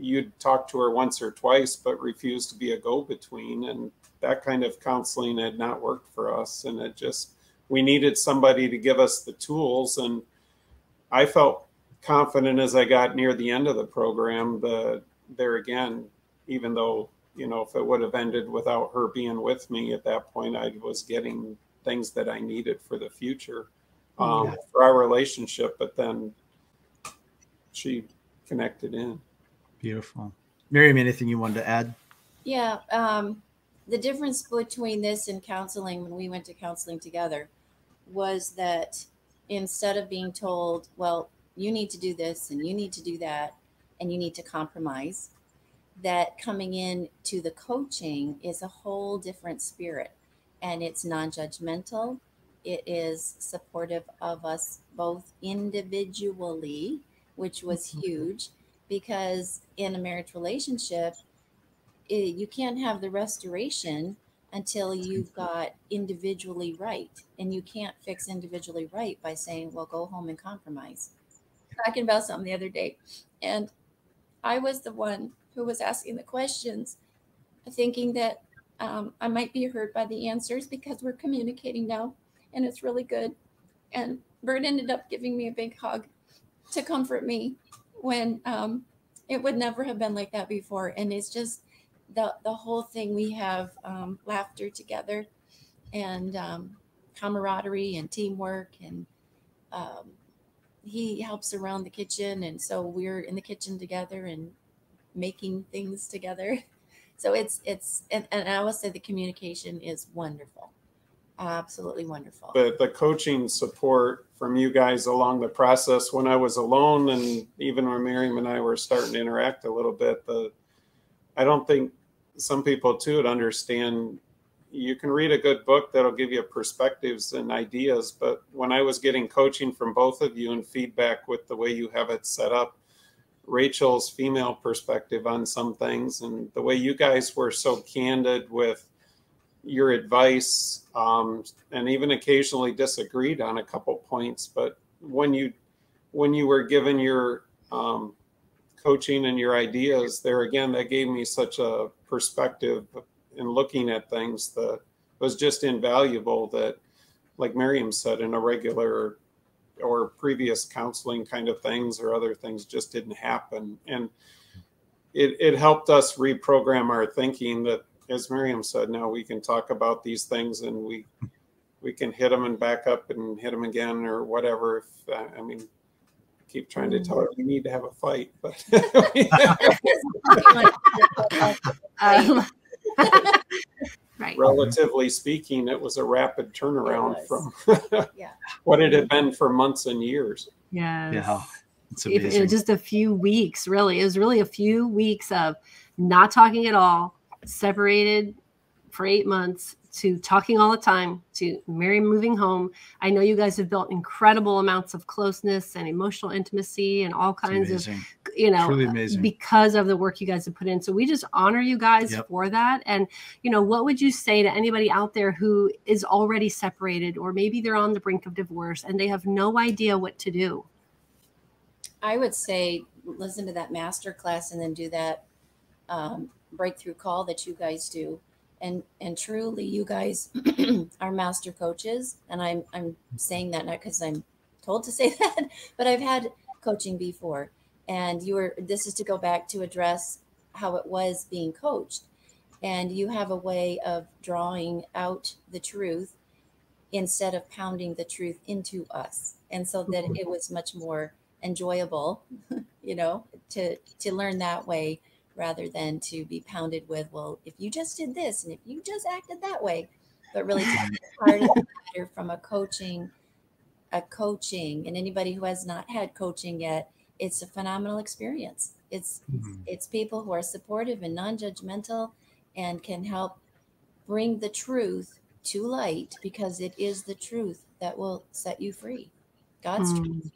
you'd talk to her once or twice, but refused to be a go-between. And that kind of counseling had not worked for us. And we needed somebody to give us the tools. And I felt confident as I got near the end of the program there again, even though, if it would have ended without her being with me at that point, I was getting things that I needed for the future for our relationship. But then she connected in. Beautiful. Miriam, anything you wanted to add? Yeah. The difference between this and counseling, when we went to counseling together, was that instead of being told, well, you need to do this and you need to do that and you need to compromise, that coming in to the coaching is a whole different spirit, and it's non-judgmental. It is supportive of us both individually, which was huge, because in a marriage relationship, you can't have the restoration until you've got individually right. And you can't fix individually right by saying, well, go home and compromise. Talking about something the other day, and I was the one who was asking the questions, thinking that I might be hurt by the answers because we're communicating now, and it's really good. And Bert ended up giving me a big hug to comfort me when it would never have been like that before. And it's just the whole thing. We have laughter together and camaraderie and teamwork, and he helps around the kitchen, and so we're in the kitchen together and making things together. So it's and I will say the communication is wonderful. Absolutely wonderful. The coaching support from you guys along the process when I was alone, and even when Miriam and I were starting to interact a little bit, I don't think some people too would understand. You can read a good book that'll give you perspectives and ideas, but when I was getting coaching from both of you and feedback with the way you have it set up, Rachel's female perspective on some things, and the way you guys were so candid with your advice, and even occasionally disagreed on a couple points. But when you were given your coaching and your ideas there, again, that gave me such a perspective in looking at things that was just invaluable, that, like Miriam said, in a regular or previous counseling kind of things or other things just didn't happen. And it helped us reprogram our thinking that, as Miriam said, now we can talk about these things and we can hit them and back up and hit them again or whatever. I mean, I keep trying to tell her we need to have a fight, but right. Relatively speaking, it was a rapid turnaround from what it had been for months and years. Yes. Yeah. It's amazing. Just a few weeks, really. It was really a few weeks of not talking at all, separated for 8 months, to talking all the time, to Mary moving home. I know you guys have built incredible amounts of closeness and emotional intimacy and all kinds of, truly amazing, because of the work you guys have put in. So we just honor you guys for that. And, what would you say to anybody out there who is already separated, or maybe they're on the brink of divorce and they have no idea what to do? I would say listen to that master class and then do that breakthrough call that you guys do. And truly, you guys are master coaches. And I'm saying that not because I'm told to say that, but I've had coaching before. And this is to go back to address how it was being coached. And you have a way of drawing out the truth instead of pounding the truth into us. And so that it was much more enjoyable, to learn that way, rather than to be pounded with, well, if you just did this and if you just acted that way, but really to be part of the matter from a coaching. And anybody who has not had coaching yet, it's a phenomenal experience. It's people who are supportive and non-judgmental and can help bring the truth to light, because it is the truth that will set you free. God's truth.